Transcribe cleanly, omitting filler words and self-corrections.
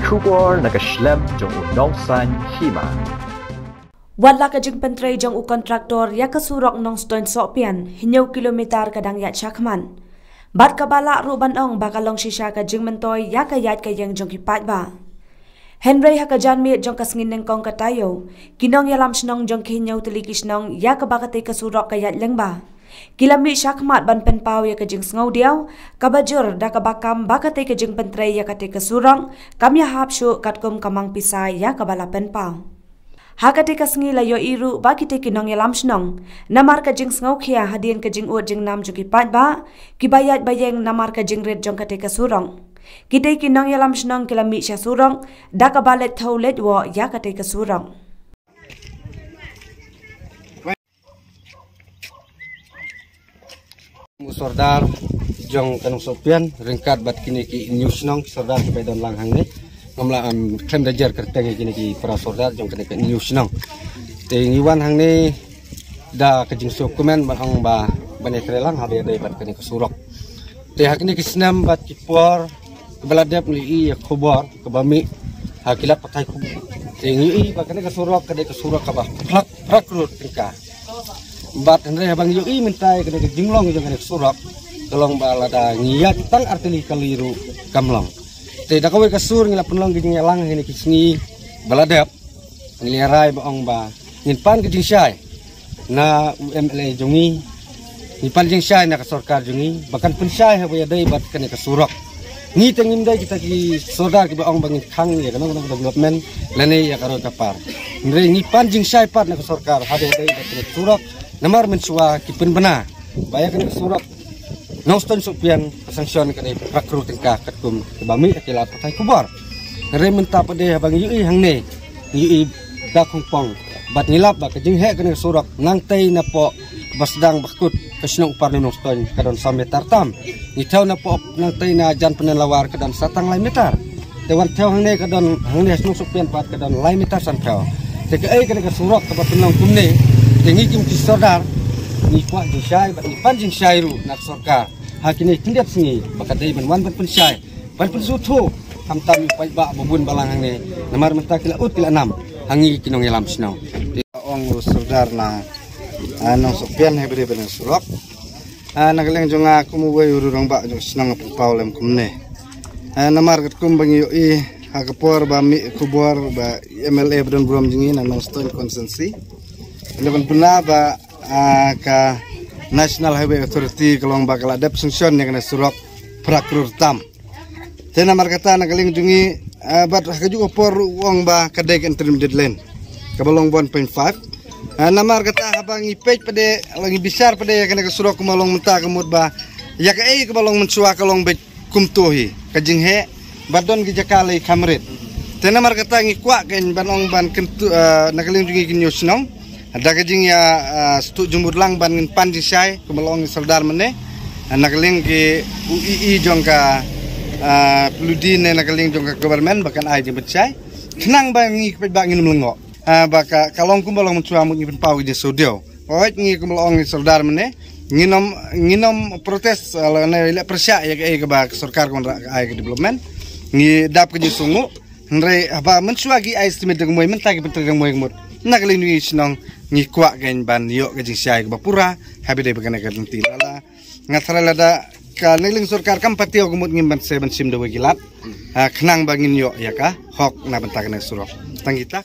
kubor nakaslem jong unongsan hima. Wala ka jing pentre jong u kontraktor ya kasurok nong stone sopian hinyaw kilometer kadang ya chakman. Bat kabala ruban ong bakalong shisha ka jing mentoy ya kayat kayang jong kipat ba. Henry hakajan mi jong kasngin ng kong katayo, kinong yalam sinong jong kinyaw tilikis nong ya kabakate kasurok kayat lang ba. Kilami syakmat ban penpaw ya kajing sengaw diaw, kabajur da kabakam bakate kajing pentre ya kate kasurong, kamya hapsyu katkum kamang pisay ya kabala penpaw. Hakate kasngi layo iru bakite kinong yalam sinong, namar kajing sengaw kia hadien kajing uot jing nam jong kipat ba, kibayat bayeng namar kajing red jong kate kasurong. Kita kinong yalam sinong kilami siya surong, da kabalet taulet wo ya kate kasurong. Sordar jong kanong sopian ringkat bat kini ki news nong sordar ki don lang hang ni ngamla klem dajar kerteng kini ki para sordar jong kini ki news nong te ngiwan hang ni da kajing dokumen ban hang ba bane trelang habe dai bat kini kesurok te hak ni kisnam bat ki por beladap ni i khobor ke bami hakilat pakai ku te ngi ba kini kesurok ka ba plak rut tingka bat andre habang yui mintai kena jinglong jong kena surak tolong balada ngiyak tang artili kaliru kamlong te da kawe kasur ngila penlong gijing lang ini kisngi baladap ngiliarai baong ba nginpan gijing syai na UMLA jongi ngipan jing syai na kasorkar jongi bahkan pensyai habaya dai bat kena kasurak ngi tengim dai kita ki sodar ki baong bangin khang ya kana development lene ya karo kapar ngipan jing syai pat na kasorkar habaya dai bat kena surak namar mensua kipen bena bayar kena surat noston sopian sanction kena prakru tingkah katkum kebami akilat pakai kubar ngere menta pade habang yui hang ne yui da kongpong bat ngilap ba kajing he kena surat nang tei na po basdang bakut kasnong par noston kadon sametar tam ni tau na po nang tei na jan penelawar kadon satang lai meter dewan tau hang ne kadon hang ne snong sopian pat kadon lai meter san tau te ai kena surat ka penong kumne tengi kim kisodar ni kuat di syai bat ni panjing syai ru nak sorka hakini tindak singi bakadai ban pensyai ban pensutu hamtam pai ba bubun balang hang ni namar menta kila ut kila 6 hangi kinong yalam snow ong sodar na anong sopian hebre ben surok nagaleng jonga kumuwe ururong ba jong sinang paulem kumne namar kat kum bangi i hakapor ba mi kubor ba MLA bron brom jingi na stone consensi Lepas pernah ba ka National Highway Authority kalong bakal ada sanction yang kena surok prakrur tam. Tena markata nagaling jungi bat juga por uang ba kadek intermediate lane. Kabalong 1.5. Namar kata habang ipej pada lagi besar pada kena kesurok kumalong menta kemud ba ya kai kabalong mensua kalong be kumtuhi kajing he badon gijakali kamrit. Tena markata ngikwa ken banong ban kentu nagaling jungi kinyos nong ada kajing ya stuk jumur lang ban panji syai kumalong soldar mene nakaling ki UII jongka peludi ne nakaling jongka government bahkan ai jembet syai kenang bangi bangin melengok baka kalong kumalong mencuam ngi pau di sodio oit ngi kumalong soldar mene nginom protes ne le persya ya ke ba sarkar kon ai development ngi dap ke sungu ndre ba mensuagi ai estimate deng moy mentagi penting moy mut nakaling ni sinong ngi kuak gen ban yo ke jisiai ke bapura habi dai bagana ka lenti lala ngatara lada ka niling sarkar kam patio gumut ngimban 7 sim de gilat kenang bangin yo ya ka hok na bentak na surok tangita